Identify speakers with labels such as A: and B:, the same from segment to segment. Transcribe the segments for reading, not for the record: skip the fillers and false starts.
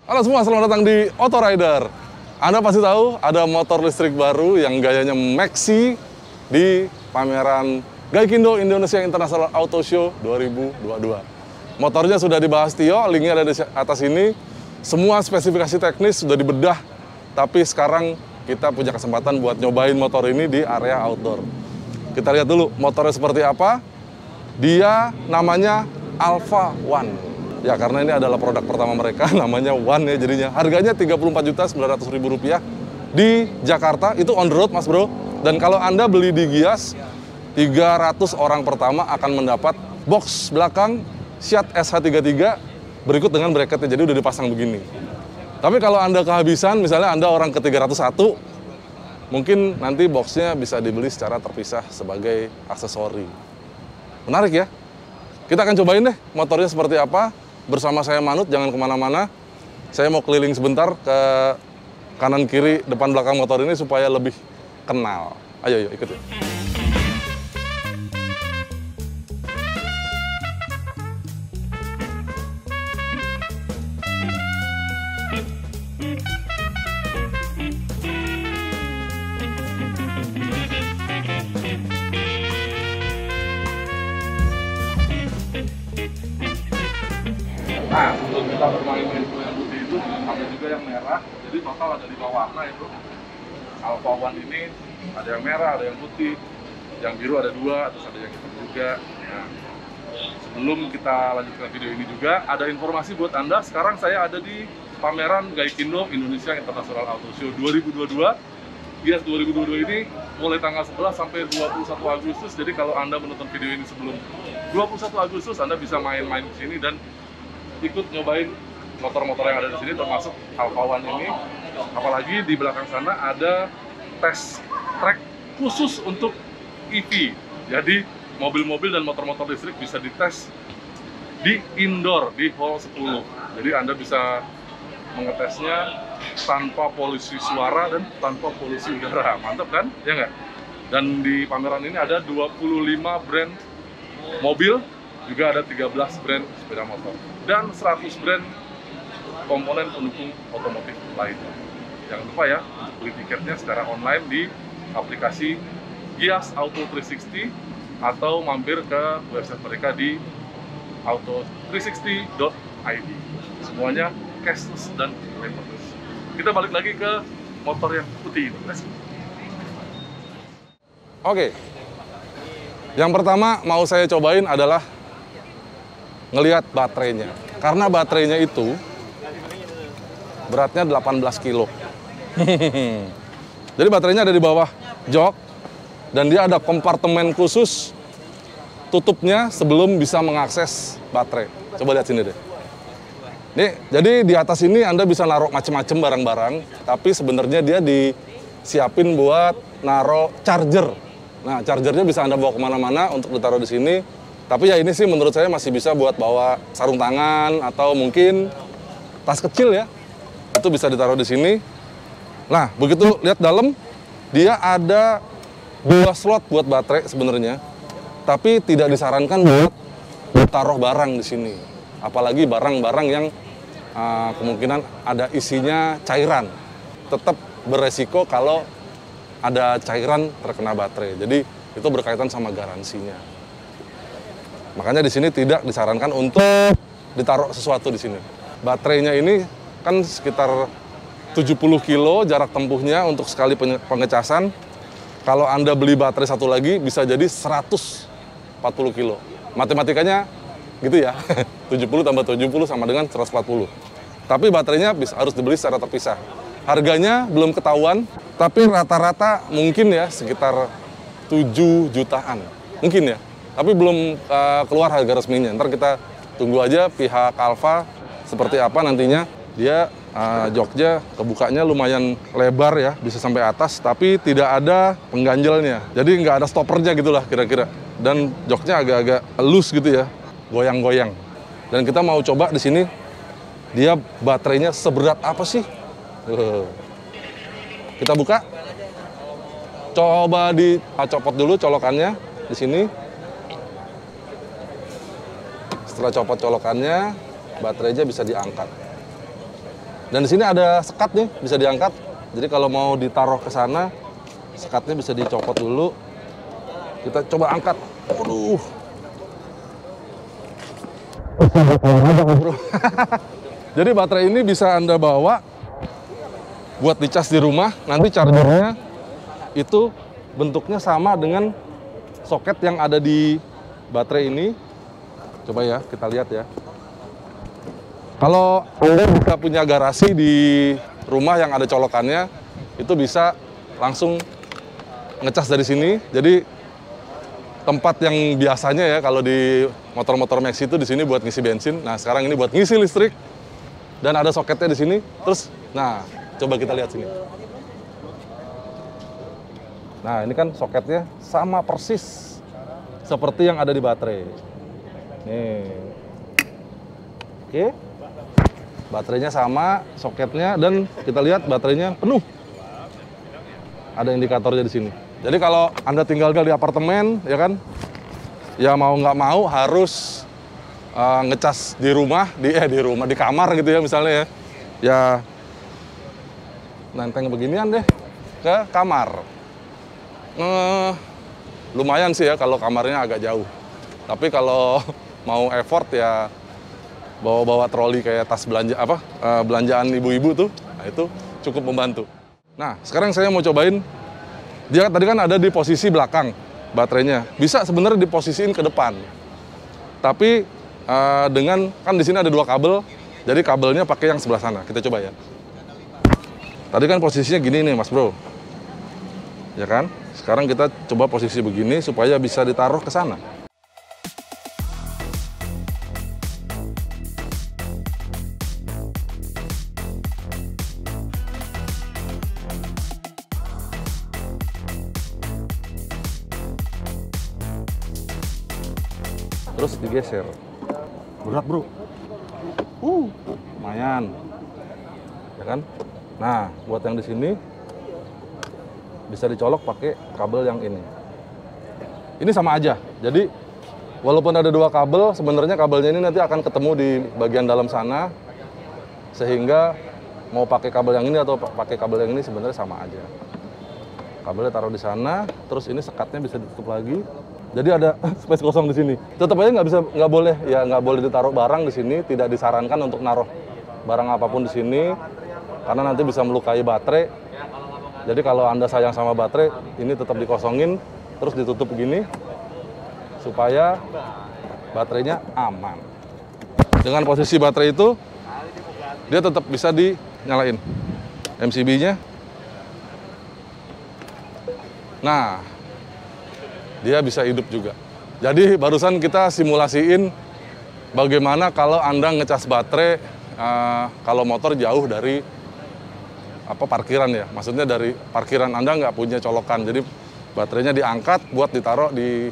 A: Halo semua, selamat datang di Auto Rider. Anda pasti tahu ada motor listrik baru yang gayanya maxi di pameran Gaikindo Indonesia International Auto Show 2022. Motornya sudah dibahas Tio, linknya ada di atas ini. Semua spesifikasi teknis sudah dibedah, tapi sekarang kita punya kesempatan buat nyobain motor ini di area outdoor. Kita lihat dulu motornya seperti apa. Dia namanya Alpha One. Ya, karena ini adalah produk pertama mereka, namanya One ya jadinya. Harganya Rp34.900.000 di Jakarta, itu on the road Mas Bro. Dan kalau Anda beli di Gias, 300 orang pertama akan mendapat box belakang Seat SH33 berikut dengan bracketnya, jadi udah dipasang begini. Tapi kalau Anda kehabisan, misalnya Anda orang ke 301, mungkin nanti boxnya bisa dibeli secara terpisah sebagai aksesori. Menarik ya? Kita akan cobain deh motornya seperti apa. Bersama saya Manut, jangan kemana-mana. Saya mau keliling sebentar ke kanan kiri depan belakang motor ini supaya lebih kenal. Ayo ikut ya. Nah, sebelum kita bermain-main yang putih itu, ada juga yang merah. Jadi total ada 5 warna itu. Alpha One ini ada yang merah, ada yang putih. Yang biru ada 2, terus ada yang hitam juga. Nah, sebelum kita lanjutkan video ini juga, ada informasi buat Anda. Sekarang saya ada di pameran Gaikindo Indonesia International Auto Show 2022. Gias 2022 ini mulai tanggal 11 sampai 21 Agustus. Jadi kalau Anda menonton video ini sebelum 21 Agustus, Anda bisa main-main di sini dan ikut nyobain motor-motor yang ada di sini, termasuk Alpha One ini. Apalagi di belakang sana ada test track khusus untuk EV. Jadi mobil-mobil dan motor-motor listrik bisa dites di indoor di hall 10. Jadi Anda bisa mengetesnya tanpa polusi suara dan tanpa polusi udara. Mantap kan? Ya nggak? Dan di pameran ini ada 25 brand mobil, juga ada 13 brand sepeda motor dan 100 brand komponen pendukung otomotif lainnya. Jangan lupa ya, untuk beli tiketnya secara online di aplikasi Gias Auto 360 atau mampir ke website mereka di auto360.id. Semuanya cashless dan paperless. Kita balik lagi ke motor yang putih ini. Let's go. Oke. Yang pertama mau saya cobain adalah ngelihat baterainya. Karena baterainya itu beratnya 18 kilo. Jadi baterainya ada di bawah jok dan dia ada kompartemen khusus tutupnya sebelum bisa mengakses baterai. Coba lihat sini deh. Nih, jadi di atas ini Anda bisa naruh macam-macam barang-barang, tapi sebenarnya dia disiapin buat naruh charger. Nah, chargernya bisa Anda bawa kemana-mana untuk ditaruh di sini. Tapi ya ini sih menurut saya masih bisa buat bawa sarung tangan atau mungkin tas kecil ya. Itu bisa ditaruh di sini. Nah, begitu lihat dalam, dia ada 2 slot buat baterai sebenarnya. Tapi tidak disarankan buat ditaruh barang di sini. Apalagi barang-barang yang kemungkinan ada isinya cairan. Tetap beresiko kalau ada cairan terkena baterai. Jadi itu berkaitan sama garansinya. Makanya di sini tidak disarankan untuk ditaruh sesuatu di sini. Baterainya ini kan sekitar 70 kilo jarak tempuhnya untuk sekali pengecasan. Kalau Anda beli baterai satu lagi bisa jadi 140 kilo. Matematikanya gitu ya. 70 tambah 70 sama dengan 140. Tapi baterainya harus dibeli secara terpisah. Harganya belum ketahuan, tapi rata-rata mungkin ya sekitar 7 jutaan. Mungkin ya. Tapi belum keluar harga resminya. Ntar kita tunggu aja pihak Alpha seperti apa nantinya. Dia joknya kebukanya lumayan lebar ya, bisa sampai atas, tapi tidak ada pengganjelnya. Jadi nggak ada stoppernya gitulah kira-kira. Dan joknya agak-agak loose gitu ya, goyang-goyang. Dan kita mau coba di sini, dia baterainya seberat apa sih? Kita buka. Coba dicopot dulu colokannya di sini. Setelah copot colokannya, baterainya bisa diangkat. Dan di sini ada sekat nih, bisa diangkat. Jadi kalau mau ditaruh ke sana, sekatnya bisa dicopot dulu. Kita coba angkat. Waduh. Jadi baterai ini bisa Anda bawa buat dicas di rumah. Nanti chargernya itu bentuknya sama dengan soket yang ada di baterai ini. Coba ya, kita lihat ya. Kalau Anda bisa punya garasi di rumah yang ada colokannya, itu bisa langsung ngecas dari sini. Jadi tempat yang biasanya ya kalau di motor-motor Maxi itu di sini buat ngisi bensin. Nah, sekarang ini buat ngisi listrik. Dan ada soketnya di sini. Terus, nah, coba kita lihat sini. Nah, ini kan soketnya sama persis seperti yang ada di baterai. Nih. Oke. Baterainya sama, soketnya, dan kita lihat baterainya penuh. Ada indikatornya di sini. Jadi kalau Anda tinggal di apartemen, ya kan, ya mau nggak mau harus ngecas di rumah, di kamar gitu ya misalnya ya. Ya nenteng beginian deh ke kamar. Lumayan sih ya kalau kamarnya agak jauh. Tapi kalau mau effort ya bawa troli kayak tas belanja belanjaan ibu-ibu tuh, nah itu cukup membantu. Nah, sekarang saya mau cobain. Dia tadi kan ada di posisi belakang baterainya. Bisa sebenarnya diposisiin ke depan. Tapi dengan kan di sini ada 2 kabel, jadi kabelnya pakai yang sebelah sana. Kita coba ya. Tadi kan posisinya gini nih, Mas Bro. Ya kan? Sekarang kita coba posisi begini supaya bisa ditaruh ke sana. Terus digeser. Berat, Bro. Lumayan. Ya kan? Nah, buat yang di sini bisa dicolok pakai kabel yang ini. Ini sama aja. Jadi, walaupun ada 2 kabel, sebenarnya kabelnya ini nanti akan ketemu di bagian dalam sana. Sehingga mau pakai kabel yang ini atau pakai kabel yang ini sebenarnya sama aja. Kabelnya taruh di sana, terus ini sekatnya bisa ditutup lagi. Jadi ada space kosong di sini. Tetap aja nggak boleh ditaruh barang di sini. Tidak disarankan untuk naruh barang apapun di sini karena nanti bisa melukai baterai. Jadi kalau Anda sayang sama baterai, ini tetap dikosongin, terus ditutup begini supaya baterainya aman. Dengan posisi baterai itu, dia tetap bisa dinyalain MCB-nya. Nah, dia bisa hidup juga. Jadi barusan kita simulasiin bagaimana kalau Anda ngecas baterai kalau motor jauh dari parkiran ya. Maksudnya dari parkiran Anda nggak punya colokan. Jadi baterainya diangkat buat ditaruh di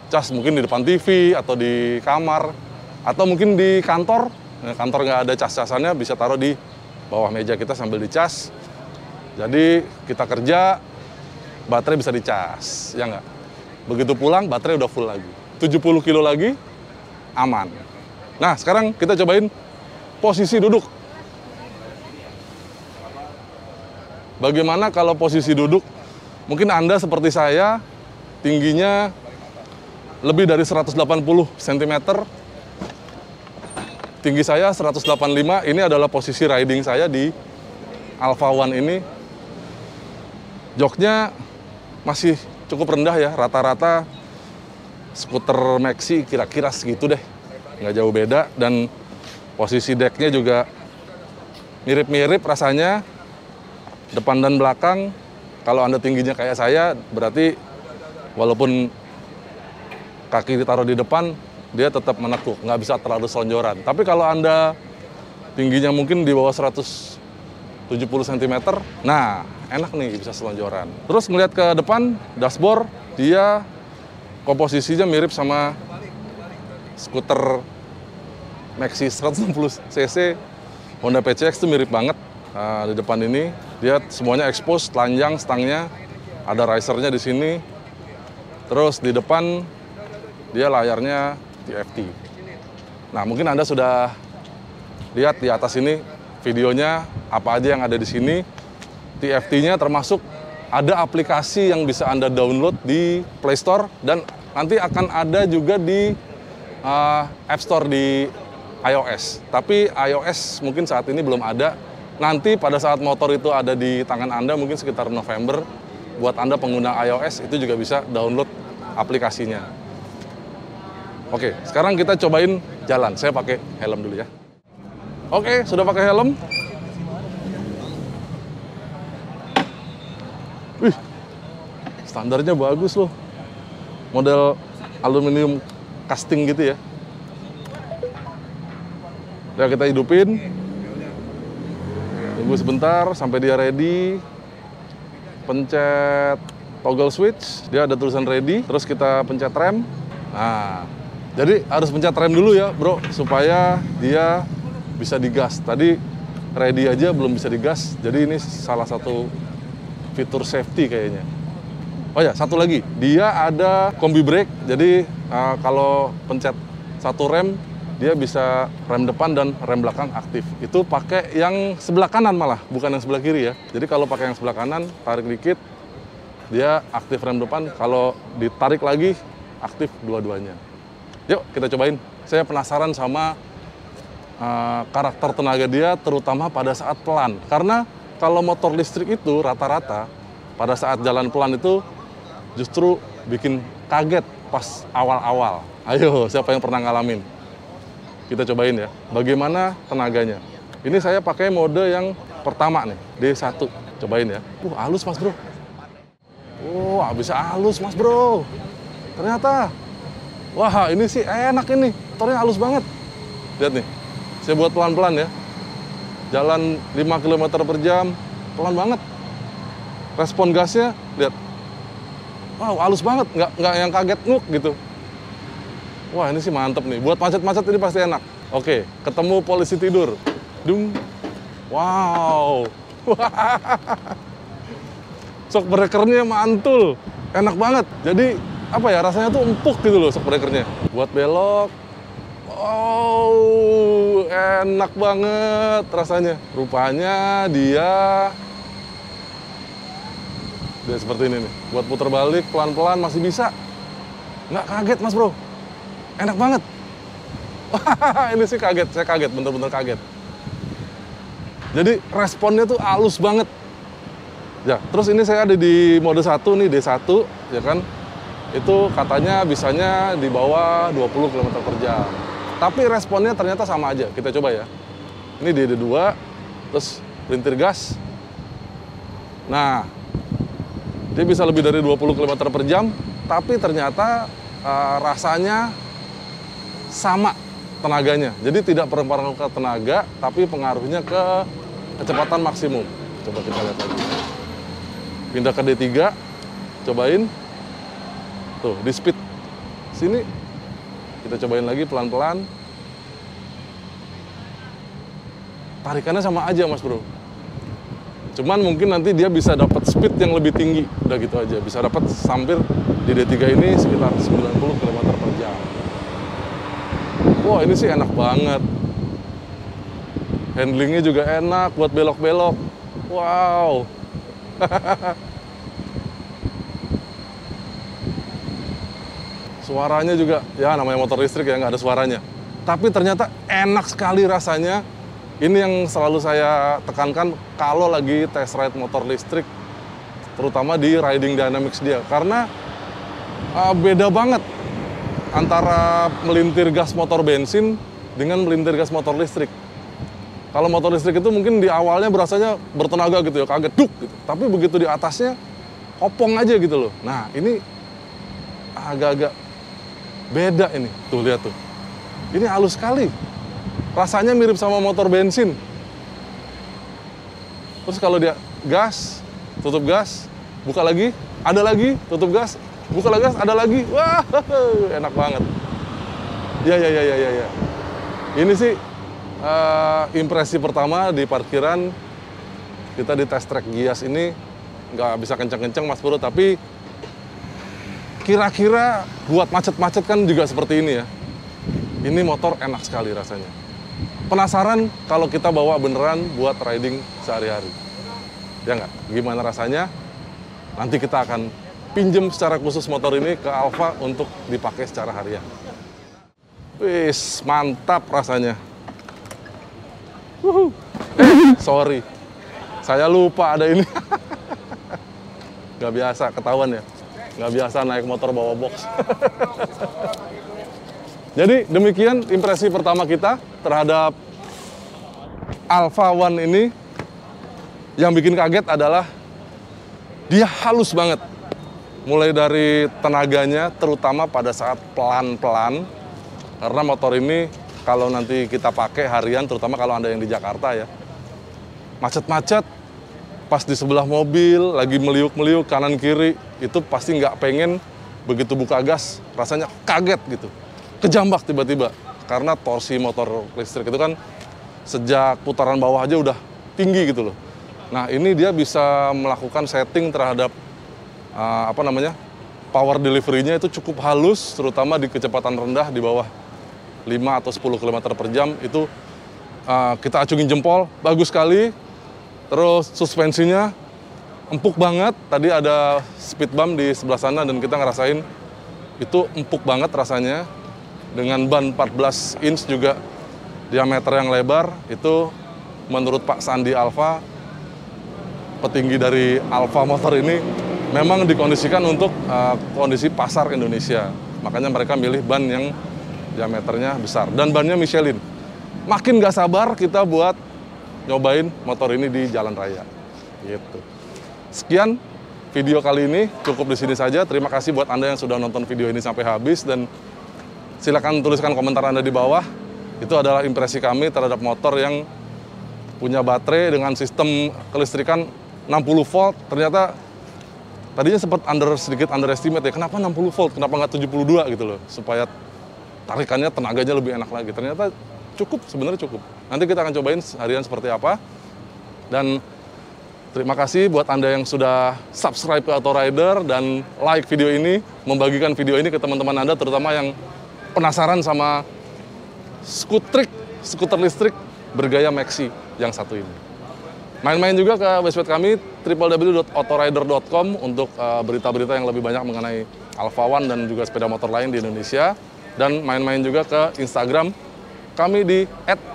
A: cas mungkin di depan TV atau di kamar atau mungkin di kantor. Nah, kantor nggak ada cas-casannya bisa taruh di bawah meja kita sambil dicas. Jadi kita kerja baterai bisa dicas, ya nggak? Begitu pulang, baterai udah full lagi. 70 kilo lagi, aman. Nah, sekarang kita cobain posisi duduk. Bagaimana kalau posisi duduk? Mungkin Anda seperti saya, tingginya lebih dari 180 cm. Tinggi saya 185, ini adalah posisi riding saya di Alpha One ini. Joknya masih cukup rendah ya, rata-rata skuter Maxi kira-kira segitu deh, nggak jauh beda. Dan posisi decknya juga mirip-mirip rasanya, depan dan belakang. Kalau Anda tingginya kayak saya, berarti walaupun kaki ditaruh di depan, dia tetap menekuk, nggak bisa terlalu selonjoran. Tapi kalau Anda tingginya mungkin di bawah 170 cm, nah enak nih bisa selonjoran. Terus ngeliat ke depan, dashboard, dia komposisinya mirip sama skuter Maxi 160 cc Honda PCX, itu mirip banget. Di depan ini dia semuanya expose, telanjang stangnya, ada risernya di sini. Terus di depan dia layarnya TFT. Nah, mungkin Anda sudah lihat di atas ini videonya apa aja yang ada di sini. TFT-nya termasuk ada aplikasi yang bisa Anda download di Play Store dan nanti akan ada juga di App Store di iOS. Tapi iOS mungkin saat ini belum ada. Nanti pada saat motor itu ada di tangan Anda mungkin sekitar November, buat Anda pengguna iOS itu juga bisa download aplikasinya. Oke, sekarang kita cobain jalan. Saya pakai helm dulu ya. Oke, sudah pakai helm. Wih, standarnya bagus loh. Model aluminium casting gitu ya. Udah kita hidupin. Tunggu sebentar sampai dia ready. Pencet toggle switch, dia ada tulisan ready. Terus kita pencet rem. Nah, jadi harus pencet rem dulu ya bro, supaya dia bisa digas. Tadi ready aja belum bisa digas. Jadi ini salah satu fitur safety kayaknya. Oh ya, satu lagi, dia ada kombi brake. Jadi kalau pencet satu rem, dia bisa rem depan dan rem belakang aktif. Itu pakai yang sebelah kanan malah, bukan yang sebelah kiri ya. Jadi kalau pakai yang sebelah kanan, tarik dikit, dia aktif rem depan. Kalau ditarik lagi, aktif dua-duanya. Yuk kita cobain. Saya penasaran sama karakter tenaga dia, terutama pada saat pelan. Karena kalau motor listrik itu rata-rata pada saat jalan pelan itu justru bikin kaget pas awal-awal. Ayo, siapa yang pernah ngalamin? Kita cobain ya, bagaimana tenaganya. Ini saya pakai mode yang pertama nih, D1. Cobain ya. Halus mas bro. Bisa halus mas bro. Ternyata. Wah, ini sih enak ini. Motornya halus banget. Lihat nih, saya buat pelan-pelan ya. Jalan 5 km per jam, pelan banget. Respon gasnya, lihat. Wow, halus banget, nggak yang kaget nguk gitu. Wah, ini sih mantep nih. Buat macet-macet ini pasti enak. Oke, ketemu polisi tidur. Dung. Wow. Shock breaker-nya mantul. Enak banget. Jadi, apa ya, rasanya tuh empuk gitu loh shock breaker-nya. Buat belok. Wow, enak banget rasanya. Rupanya dia seperti ini nih. Buat putar balik pelan-pelan masih bisa. Nggak kaget mas bro. Enak banget. Ini sih kaget, saya kaget, bener-bener kaget. Jadi responnya tuh halus banget. Ya, terus ini saya ada di mode 1 nih, D1, ya kan. Itu katanya bisanya di bawah 20 km per jam. Tapi responnya ternyata sama aja. Kita coba ya. Ini di D2, terus pelintir gas. Nah, dia bisa lebih dari 20 km per jam, tapi ternyata rasanya sama tenaganya. Jadi tidak berpengaruh ke tenaga, tapi pengaruhnya ke kecepatan maksimum. Coba kita lihat lagi. Pindah ke D3, cobain. Tuh, di speed. Sini, kita cobain lagi pelan-pelan. Tarikannya sama aja mas bro. Cuman mungkin nanti dia bisa dapat speed yang lebih tinggi. Udah gitu aja, bisa dapat hampir di D3 ini sekitar 90 km per jam. Wah, ini sih enak banget. Handlingnya juga enak buat belok-belok. Wow. Suaranya juga, ya namanya motor listrik ya, nggak ada suaranya. Tapi ternyata enak sekali rasanya. Ini yang selalu saya tekankan kalau lagi test ride motor listrik, terutama di riding dynamics dia. Karena beda banget antara melintir gas motor bensin dengan melintir gas motor listrik. Kalau motor listrik itu mungkin di awalnya berasanya bertenaga gitu ya, kaget duk gitu. Tapi begitu di atasnya kopong aja gitu loh. Nah, ini agak-agak beda ini. Tuh, lihat tuh. Ini halus sekali. Rasanya mirip sama motor bensin. Terus kalau dia gas, tutup gas, buka lagi, ada lagi, tutup gas, buka lagi, ada lagi. Wah, enak banget. Ya. Ini sih impresi pertama di parkiran. Kita di test track Gias ini nggak bisa kenceng-kenceng mas bro, tapi kira-kira buat macet-macet kan juga seperti ini ya. Ini motor enak sekali rasanya. penasaran kalau kita bawa beneran buat riding sehari-hari. Ya nggak? Gimana rasanya? Nanti kita akan pinjem secara khusus motor ini ke Alfa untuk dipakai secara harian. Wis, mantap rasanya. Sorry. Saya lupa ada ini. Nggak biasa, ketahuan ya. Nggak biasa naik motor bawa box. Jadi demikian impresi pertama kita terhadap Alfa One ini. Yang bikin kaget adalah dia halus banget. Mulai dari tenaganya, terutama pada saat pelan-pelan. Karena motor ini kalau nanti kita pakai harian, terutama kalau Anda yang di Jakarta ya, macet-macet, pas di sebelah mobil, lagi meliuk-meliuk kanan-kiri, itu pasti nggak pengen begitu buka gas, rasanya kaget gitu. Kejambak tiba-tiba, karena torsi motor listrik itu kan sejak putaran bawah aja udah tinggi gitu loh. Nah ini dia bisa melakukan setting terhadap power delivery-nya itu cukup halus, terutama di kecepatan rendah di bawah 5 atau 10 km per jam itu kita acungin jempol, bagus sekali. Terus suspensinya empuk banget, tadi ada speed bump di sebelah sana dan kita ngerasain itu empuk banget rasanya. Dengan ban 14 inch juga diameter yang lebar, itu menurut Pak Sandi Alfa, petinggi dari Alfa Motor ini, memang dikondisikan untuk kondisi pasar Indonesia. Makanya mereka milih ban yang diameternya besar. Dan bannya Michelin. Makin gak sabar kita buat nyobain motor ini di jalan raya. Gitu. Sekian video kali ini, cukup di sini saja. Terima kasih buat Anda yang sudah nonton video ini sampai habis. Dan silakan tuliskan komentar Anda di bawah. Itu adalah impresi kami terhadap motor yang punya baterai dengan sistem kelistrikan 60 volt. Ternyata tadinya sempat sedikit underestimate ya, kenapa 60 volt, kenapa nggak 72 gitu loh, supaya tarikannya, tenaganya lebih enak lagi. Ternyata cukup, sebenarnya cukup. Nanti kita akan cobain harian seperti apa. Dan terima kasih buat Anda yang sudah subscribe ke Autorider dan like video ini, membagikan video ini ke teman-teman Anda, terutama yang penasaran sama skuter listrik bergaya Maxi yang satu ini. Main-main juga ke website kami www.autorider.com untuk berita-berita yang lebih banyak mengenai Alfa One dan juga sepeda motor lain di Indonesia. Dan main-main juga ke Instagram kami di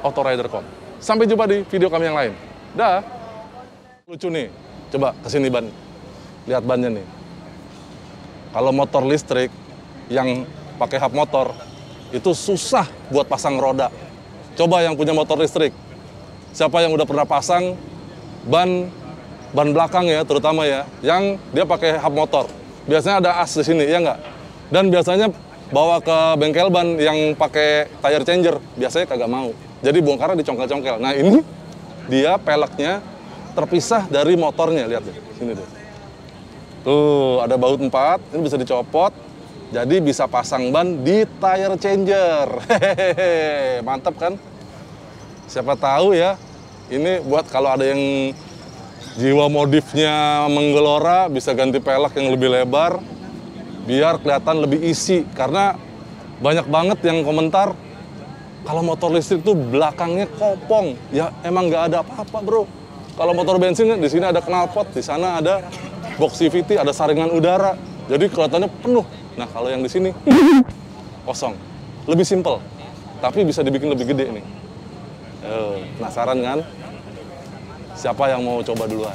A: @autorider.com. Sampai jumpa di video kami yang lain. Dah. Lucu nih. Coba kesini ban. Lihat bannya nih. Kalau motor listrik yang pakai hub motor itu susah buat pasang roda. Coba yang punya motor listrik. Siapa yang udah pernah pasang ban belakang ya, terutama ya, yang dia pakai hub motor. Biasanya ada as di sini, ya nggak? Dan biasanya bawa ke bengkel ban yang pakai tire changer, biasanya kagak mau. Jadi bongkarnya dicongkel-congkel. Nah ini dia peleknya terpisah dari motornya, lihat deh, sini deh. Tuh, ada baut 4, ini bisa dicopot, jadi bisa pasang ban di tire changer. Hehehe, mantap kan? Siapa tahu ya, ini buat kalau ada yang jiwa modifnya menggelora, bisa ganti pelek yang lebih lebar, biar kelihatan lebih isi. Karena banyak banget yang komentar, kalau motor listrik tuh belakangnya kopong. Ya emang nggak ada apa-apa bro. Kalau motor bensin di sini ada knalpot, di sana ada box CVT, ada saringan udara. Jadi kelihatannya penuh. Nah kalau yang di sini kosong, lebih simpel, tapi bisa dibikin lebih gede nih. Penasaran kan? Siapa yang mau coba duluan?